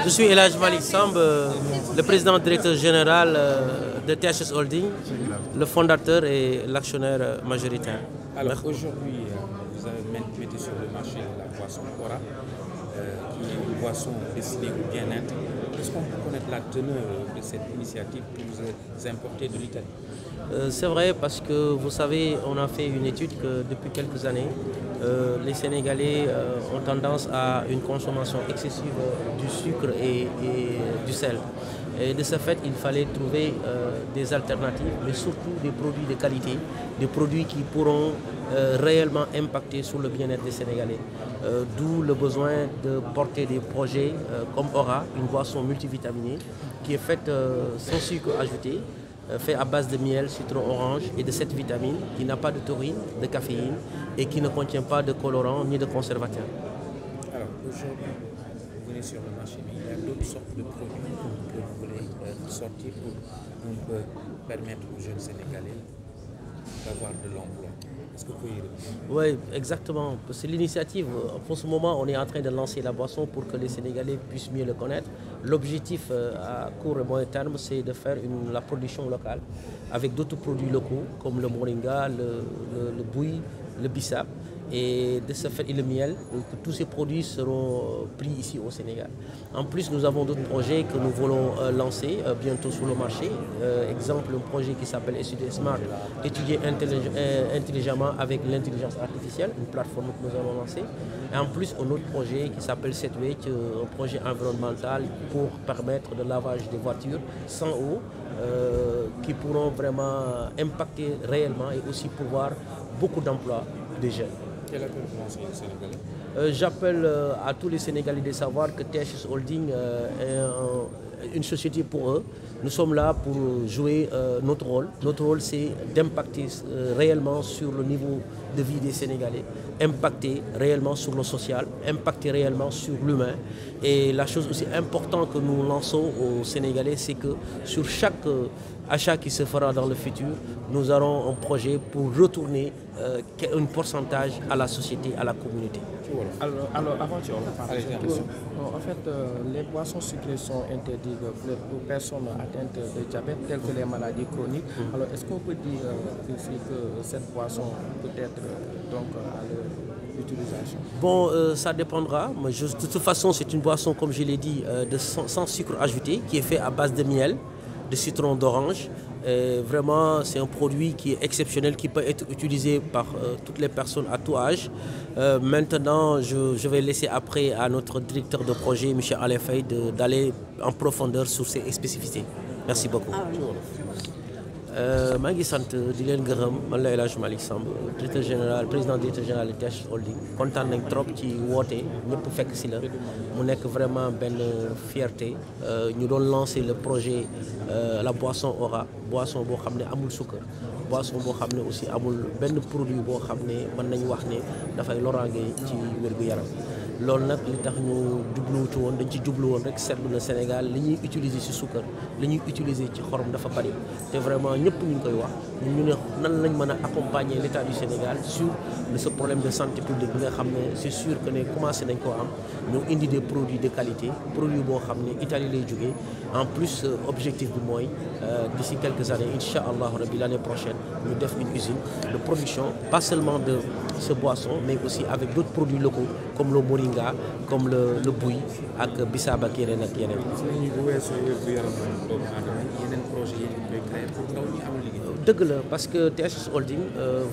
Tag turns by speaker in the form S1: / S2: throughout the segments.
S1: Je suis Elhadji Malick Samb, le président directeur général de THS Holding, le fondateur et l'actionnaire majoritaire.
S2: Alors aujourd'hui, vous mettez sur le marché la boisson Ora, qui est une boisson destinée au bien-être. Est-ce qu'on peut connaître la teneur de cette initiative que vous importez de l'Italie?
S1: C'est vrai parce que vous savez, on a fait une étude que depuis quelques années, les Sénégalais ont tendance à une consommation excessive du sucre et du sel. Et de ce fait, il fallait trouver des alternatives, mais surtout des produits de qualité, des produits qui pourront réellement impacter sur le bien-être des Sénégalais. D'où le besoin de porter des projets comme Ora, une boisson multivitaminée qui est faite sans sucre ajouté, fait à base de miel, citron orange et de cette vitamine qui n'a pas de taurine, de caféine et qui ne contient pas de colorant ni de conservateur.
S2: Alors aujourd'hui, vous venez sur le marché, mais il y a d'autres sortes de produits que vous voulez sortir pour permettre aux jeunes Sénégalais d'avoir de l'emploi. Est-ce que vous pouvez y répondre?
S1: Oui, exactement. C'est l'initiative. Pour ce moment, on est en train de lancer la boisson pour que les Sénégalais puissent mieux le connaître. L'objectif à court et moyen terme, c'est de faire la production locale avec d'autres produits locaux comme le moringa, le bouilli, le bissap. Et de ce fait, et le miel, que tous ces produits seront pris ici au Sénégal. En plus, nous avons d'autres projets que nous voulons lancer bientôt sur le marché. Exemple, un projet qui s'appelle SUD Smart, étudier intelligemment avec l'intelligence artificielle, une plateforme que nous allons lancer. Et en plus, un autre projet qui s'appelle Setway, un projet environnemental pour permettre le lavage des voitures sans eau, qui pourront vraiment impacter réellement et aussi pouvoir beaucoup d'emplois des jeunes.
S2: Quel appel vous lancez aux Sénégalais?
S1: J'appelle à tous les Sénégalais de savoir que THS Holding est une société pour eux. Nous sommes là pour jouer notre rôle. Notre rôle, c'est d'impacter réellement sur le niveau de vie des Sénégalais, impacter réellement sur le social, impacter réellement sur l'humain. Et la chose aussi importante que nous lançons aux Sénégalais, c'est que sur chaque achat qui se fera dans le futur, nous aurons un projet pour retourner un pourcentage à la société, à la communauté.
S3: Alors avant tu en parles. En fait, les boissons sucrées sont interdites pour personnes atteintes de diabète, telles que les maladies chroniques. Alors est-ce qu'on peut dire ici que cette boisson peut être donc à l'utilisation?
S1: Bon, ça dépendra. Mais de toute façon, c'est une boisson, comme je l'ai dit, sans sucre ajouté, qui est fait à base de miel, de citron d'orange. Vraiment, c'est un produit qui est exceptionnel, qui peut être utilisé par toutes les personnes à tout âge. Maintenant, je vais laisser après à notre directeur de projet, M. Alain Faye, d'aller en profondeur sur ces spécificités. Merci beaucoup. maa ngi sant di leen gërëm man la Elhadji Malick Samb directeur général président directeur général de THS Holding kontaan nañ trop ci woote ñëpp fekk si la mu nekk vraiment benn fierté ñu doon lancer le projet la boisson Ora boisson boo xam ne amul sukkar boisson boo xam ne aussi amul benn produit boo xam ne mën nañ wax ne dafay loraange ci wér-gu-yaram loolu nag li tax ñu jubluwu ci woon dañ ci jublu woon rek seetlu na Sénégal li ñuy utiliser ci sukkar li ñuy utiliser ci xorom dafa bari te vraiment ñëpp ñu ngi koy wax ñu ne nan lañ mën a accompagner l'État du Sénégal sur ce problème de santé publique bi nga xam ne c'est sûr que ne commencé nañ koo am ñu indi des produits de qualité produit boo xam ne Italie lay jógee en plus objectif bi mooy d'ici quelques années incha allah rabbi l'année prochaine ñu def une usine de production pas seulement de ce boisson mais aussi avec d'autres produits locaux comme le moringa comme le bouilli ak bisaab ak yeneen ak yeneen. dëgg la parce que THS Holding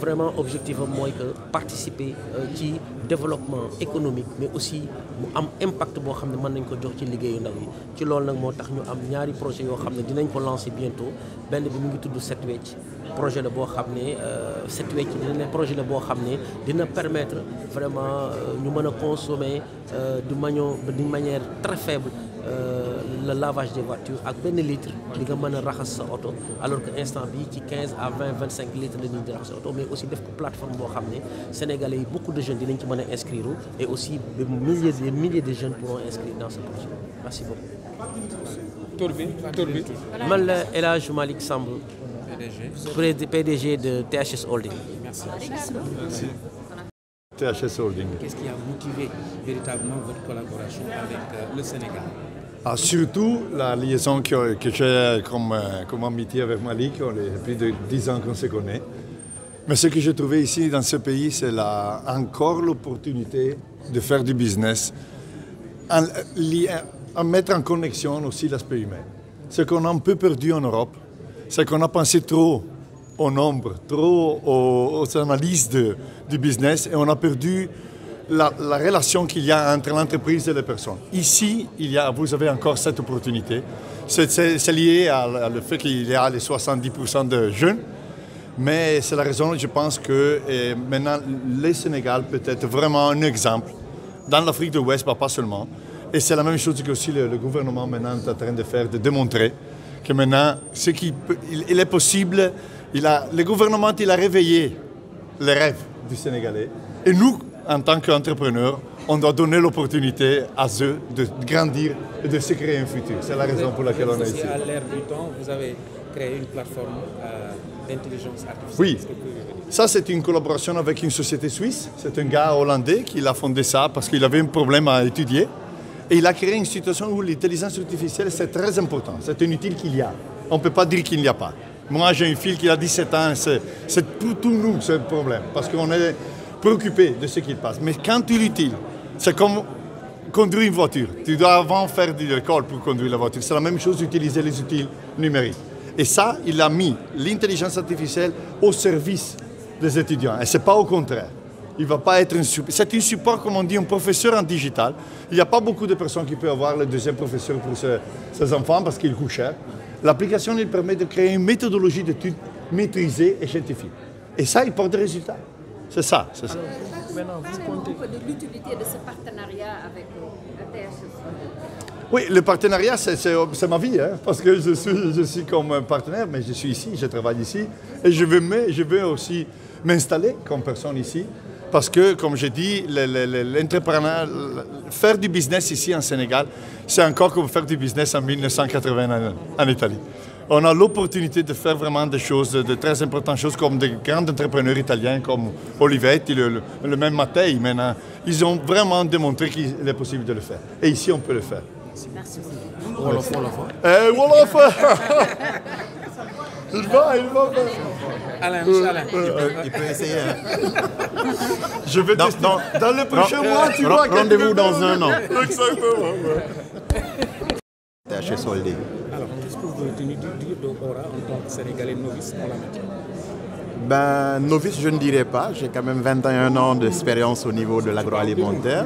S1: vraiment objectif am mooy que participer ci développement économique mais aussi mu am impact boo xam ne mën nañ ko jox ci liggéeyu ndaw yi ci loolu nag moo tax ñu am ñaari projet yoo xam ne dinañ ko lancer bientôt benn bi mu ngi tudd Set Wecc projet la boo xam ne Set Wecc dina projet la boo xam ne dina permettre vraiment ñu mën a consommer d'une manière très faible le lavage des voitures ak benn litre li nga mën a raxas sa oto alors que instant bi ci 15 à 20-25 litres la ñuy di raxas sa oto mais aussi def ko plateforme boo xam ne Sénégalais yi beaucoup de jeunes dinañ ci mën a inscrire et aussi des milliers de jeunes pourront inscrire dans ce projet. Merci beaucoup.
S2: Tur bi
S1: man la Elhadji Malick Samb PDG de THS Holding.
S2: Merci.
S4: THS Holding.
S2: Qu'est-ce qui a motivé véritablement votre collaboration avec le Sénégal?
S4: Surtout la liaison que j'ai comme amitié avec Malik, on est plus de 10 ans qu'on se connaît. Mais ce que j'ai trouvé ici dans ce pays, c'est encore l'opportunité de faire du business, en mettre en connexion aussi l'aspect humain. Ce qu'on a un peu perdu en Europe, c'est qu'on a pensé trop au nombre, trop aux analyses du business et on a perdu la relation qu'il y a entre l'entreprise et les personnes. Ici, vous avez encore cette opportunité. C'est lié au fait qu'il y a les 70% de jeunes, mais c'est la raison, je pense que maintenant, le Sénégal peut être vraiment un exemple dans l'Afrique de l'Ouest, pas seulement. Et c'est la même chose que aussi le gouvernement maintenant est en train de faire, de démontrer que maintenant, il est possible, le gouvernement il a réveillé les rêves du Sénégalais. Et nous, en tant qu'entrepreneurs, on doit donner l'opportunité à eux de grandir et de se créer un futur. C'est la raison pour laquelle on est ici.
S2: À l'ère du temps, vous avez créé une plateforme d'intelligence artificielle.
S4: Oui, ça c'est une collaboration avec une société suisse. C'est un gars hollandais qui a fondé ça parce qu'il avait un problème à étudier. Et il a créé une situation où l'intelligence artificielle c'est très important. C'est inutile qu'il y a. On ne peut pas dire qu'il n'y a pas. Moi j'ai une fille qui a 17 ans, c'est tout nous ce problème. Parce qu'on est préoccupé de ce qu'il passe. Mais quand tu l'utilises, c'est comme conduire une voiture. Tu dois avant faire de l'école pour conduire la voiture. C'est la même chose d'utiliser les outils numériques. Et ça, il a mis l'intelligence artificielle au service des étudiants. Et ce n'est pas au contraire. Il ne va pas être un support. C'est un support, comme on dit, un professeur en digital. Il n'y a pas beaucoup de personnes qui peuvent avoir le deuxième professeur pour ses enfants parce qu'il coûte cher. L'application, il permet de créer une méthodologie d'études maîtrisée et scientifique. Et ça, il porte des résultats. C'est ça. C'est ça.
S5: Maintenant, parlez-nous un peu de l'utilité de ce partenariat avec THS.
S4: Oui, le partenariat, c'est ma vie, hein, parce que je suis comme un partenaire, mais je suis ici, je travaille ici, et je veux aussi m'installer comme personne ici, parce que, comme je dis, l'entrepreneuriat, faire du business ici en Sénégal, c'est encore comme faire du business en 1980 en Italie. On a l'opportunité de faire vraiment des choses, de très importantes choses, comme des grands entrepreneurs italiens comme Olivetti, le même Mattei maintenant. Ils ont vraiment démontré qu'il est possible de le faire. Et ici, on peut le faire.
S5: Merci.
S4: Wolof. Il va.
S2: Alain.
S6: Il peut essayer.
S4: Je vais tester. Dans le prochain mois, tu vois.
S6: Rendez-vous dans un an.
S4: Exactement.
S6: THS Holding.
S2: Alors, qu'est-ce que vous pouvez tenir d'Ora en tant que Sénégalais novice en la matière?
S6: Novice, je ne dirais pas. J'ai quand même 21 ans d'expérience au niveau de l'agroalimentaire.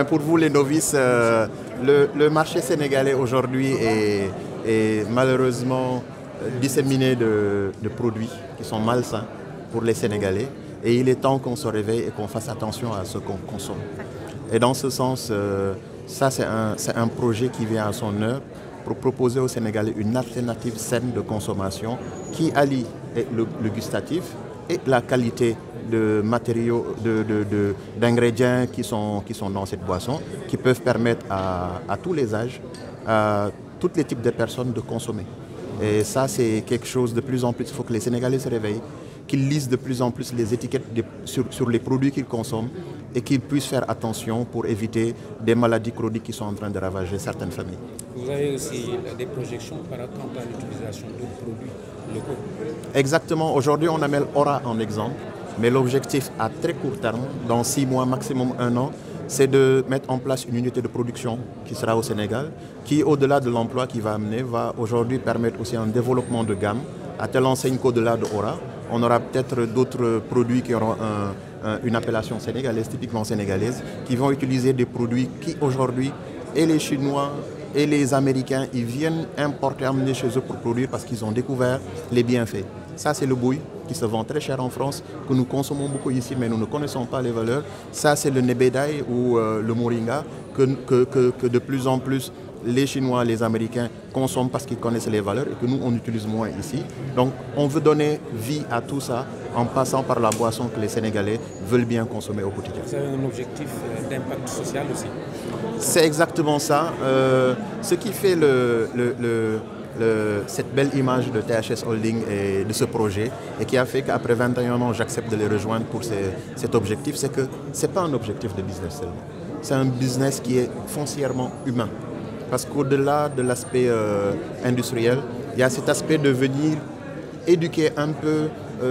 S6: Pour vous, les novices, le marché sénégalais aujourd'hui est malheureusement disséminé de produits qui sont malsains pour les Sénégalais. Et il est temps qu'on se réveille et qu'on fasse attention à ce qu'on consomme. Et dans ce sens, ça c'est un projet qui vient à son heure pour proposer aux Sénégalais une alternative saine de consommation qui allie le gustatif et la qualité de matériaux, d'ingrédients qui sont dans cette boisson, qui peuvent permettre à tous les âges, à tous les types de personnes de consommer. Et ça, c'est quelque chose de plus en plus. Il faut que les Sénégalais se réveillent, qu'ils lisent de plus en plus les étiquettes sur les produits qu'ils consomment et qu'ils puissent faire attention pour éviter des maladies chroniques qui sont en train de ravager certaines familles.
S2: Vous avez aussi des projections par rapport à l'utilisation d'autres produits locaux?
S6: Exactement. Aujourd'hui, on amène Ora en exemple, mais l'objectif à très court terme, dans 6 mois, maximum 1 an, c'est de mettre en place une unité de production qui sera au Sénégal, qui, au-delà de l'emploi qu'il va amener, va aujourd'hui permettre aussi un développement de gamme, à telle enseigne qu'au-delà de Ora, on aura peut-être d'autres produits qui auront une appellation sénégalaise, typiquement sénégalaise, qui vont utiliser des produits qui aujourd'hui, et les Chinois et les Américains, ils viennent importer, amener chez eux pour produire parce qu'ils ont découvert les bienfaits. Ça, c'est le bouille qui se vend très cher en France, que nous consommons beaucoup ici, mais nous ne connaissons pas les valeurs. Ça, c'est le nebedaï ou le moringa que de plus en plus les Chinois, les Américains consomment parce qu'ils connaissent les valeurs et que nous, on utilise moins ici. Donc, on veut donner vie à tout ça en passant par la boisson que les Sénégalais veulent bien consommer au quotidien.
S2: Vous avez un objectif d'impact social aussi?
S6: C'est exactement ça. Ce qui fait cette belle image de THS Holding et de ce projet et qui a fait qu'après 21 ans, j'accepte de les rejoindre pour cet objectif, c'est que ce n'est pas un objectif de business seulement. C'est un business qui est foncièrement humain. parce qu'au-delà de l'aspect industriel, il y a cet aspect de venir éduquer un peu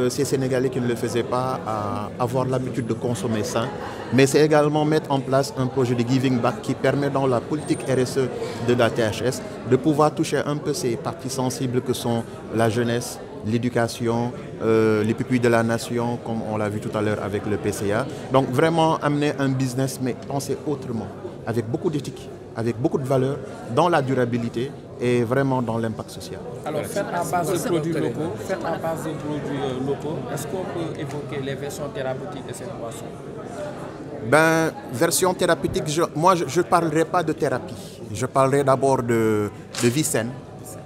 S6: ces Sénégalais qui ne le faisaient pas à avoir l'habitude de consommer sain. Mais c'est également mettre en place un projet de giving back qui permet dans la politique RSE de la THS de pouvoir toucher un peu ces parties sensibles que sont la jeunesse, l'éducation, les pupilles de la nation, comme on l'a vu tout à l'heure avec le PCA. Donc vraiment amener un business, mais penser autrement, avec beaucoup d'éthique, avec beaucoup de valeur, dans la durabilité et vraiment dans l'impact social.
S3: Alors, faites à base de produits locaux, est-ce qu'on peut évoquer les versions thérapeutiques de cette boisson?
S6: Ben, version thérapeutique, moi je ne parlerai pas de thérapie. Je parlerai d'abord de vie saine,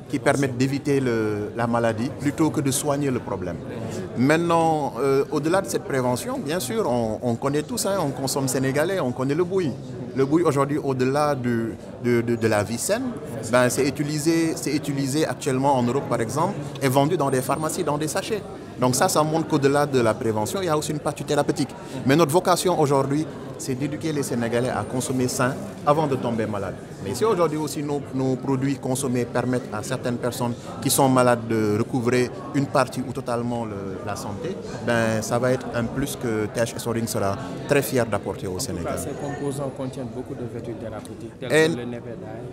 S6: qui permettent d'éviter la maladie plutôt que de soigner le problème. Maintenant, au-delà de cette prévention, bien sûr, on connaît tous, hein, on consomme sénégalais, on connaît le bouilli. Le bouilli aujourd'hui, au-delà de la vie saine, ben, c'est utilisé actuellement en Europe par exemple et vendu dans des pharmacies, dans des sachets. Donc ça montre qu'au-delà de la prévention, il y a aussi une partie thérapeutique. Mais notre vocation aujourd'hui, c'est d'éduquer les Sénégalais à consommer sain avant de tomber malade. Mais si aujourd'hui aussi nos produits consommés permettent à certaines personnes qui sont malades de recouvrer une partie ou totalement la santé, ben, ça va être un plus que THS Holding sera très fier d'apporter au Sénégal.
S3: Ces composants contiennent beaucoup de vertus thérapeutiques, telles que le nebedaï.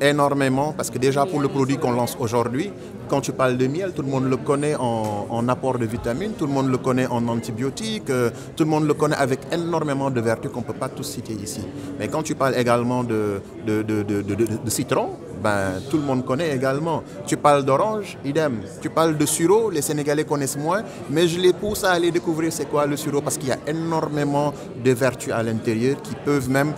S6: Énormément, parce que déjà pour le produit qu'on lance aujourd'hui, quand tu parles de miel, tout le monde le connaît en apport de vitamines, tout le monde le connaît en antibiotiques, tout le monde le connaît avec énormément de vertus qu'on ne peut pas tous citer ici. Mais quand tu parles également de citron, ben, tout le monde connaît également. Tu parles d'orange, idem. Tu parles de sureau, les Sénégalais connaissent moins, mais je les pousse à aller découvrir c'est quoi le sureau parce qu'il y a énormément de vertus à l'intérieur qui peuvent même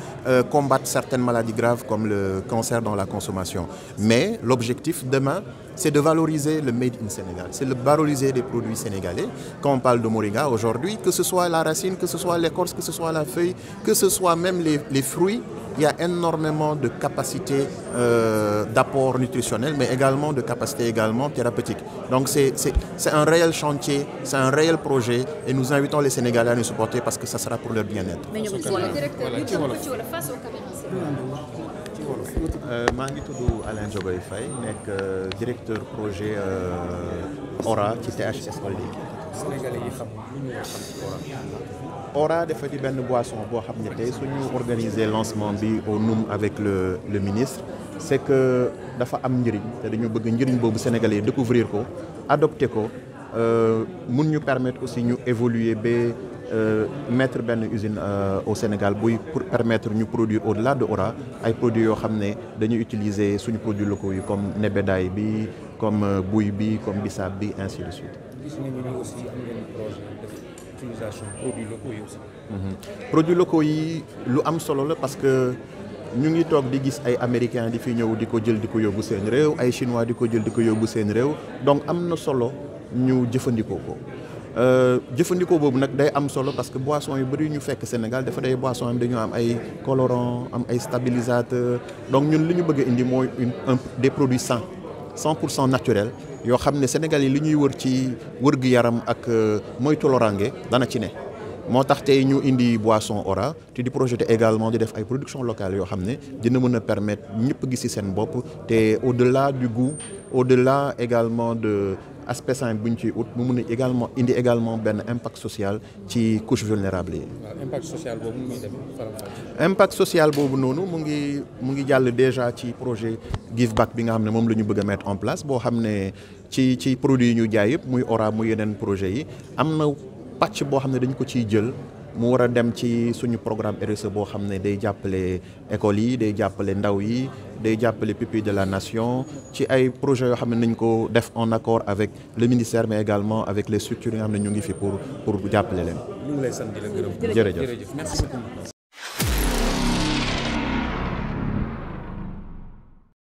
S6: combattre certaines maladies graves comme le cancer dans la consommation. Mais l'objectif demain, c'est de valoriser le Made in Sénégal, c'est de valoriser les produits sénégalais. Quand on parle de moringa aujourd'hui, que ce soit la racine, que ce soit l'écorce, que ce soit la feuille, que ce soit même les fruits, il y a énormément de capacités d'apport nutritionnel, mais également de capacités également thérapeutiques. Donc c'est un réel chantier, c'est un réel projet et nous invitons les Sénégalais à nous supporter parce que ça sera pour leur bien-être. maa ngi tudd Alain Diogoy Faye nekk directeur projet ORA ci THS Holding.
S2: Sénégalais yi xam lu ñu wax ORA.
S6: ORA dafa di benn boisson boo xam ne tey suñu organiser lancement bi au NUM avec le ministre c'est que dafa am njëriñ te dañu bëgg njëriñ boobu Sénégalais yi découvrir ko adopter ko mun ñu permettre aussi ñu évoluer ba mettre benn usine au Sénégal buy pour permettre ñu produire au-delà de ORA ay produits yoo xam ne dañuy utiliser suñu produits locaux yi comme nebedaay bi comme buy bi comme bisaab bi ainsi de suite.
S2: Gis nañu ni aussi am ngeen projet d'utilisation produits locaux yi aussi.
S6: Produits locaux yi lu am solo la parce que ñu ngi toog di gis ay américains di fi ñëw di ko jël di ko yóbbu seen réew ay chinois di ko jël di ko yóbbu seen réew donc am na solo ñu jëfandikoo ko. jëfandikoo boobu nag day am solo parce que boisson yu bëri ñu fekk Sénégal dafa day boisson am dañoo am ay colorants am ay stabilisateurs donc ñun li ñu bëgg a indi mooy des produits sains 100% naturels yoo xam ne Sénégal yi li ñuy wër ci wërgu yaram ak moytu loraange dana ci ne moo tax tey ñu indi boisson ORA te di projeté également di def ay production locale yoo xam ne dina mën a permettre ñëpp gis ci seen bopp te au-delà du goût au-delà également de aspect sain bu ñu ciy ut mu mun a également indi également benn impact social ci couche vulnérable yi.
S2: waaw impact social boobu muy dem
S6: impact social boobu noonu mu ngi jàll déjà ci projet Give Back bi nga xam ne moom la ñu bëgg a mettre en place boo xam ne ci produits yi ñu jaay yëpp muy ORA muy yeneen projet yi am na pàcc boo xam ne dañ ko ciy jël mu war a dem ci suñu programme RSE boo xam ne day jàppale écoles yi day jàppale ndaw yi day jàppale pupilles de la nation ci ay projets yoo xam ne nañ ko def en accord avec le ministère mais également avec les structures yi nga xam ne ñu ngi fi pour jàppale leen.
S2: ñu ngi lay sant di la gërëm.
S6: jërëjëf
S2: merci beaucoup.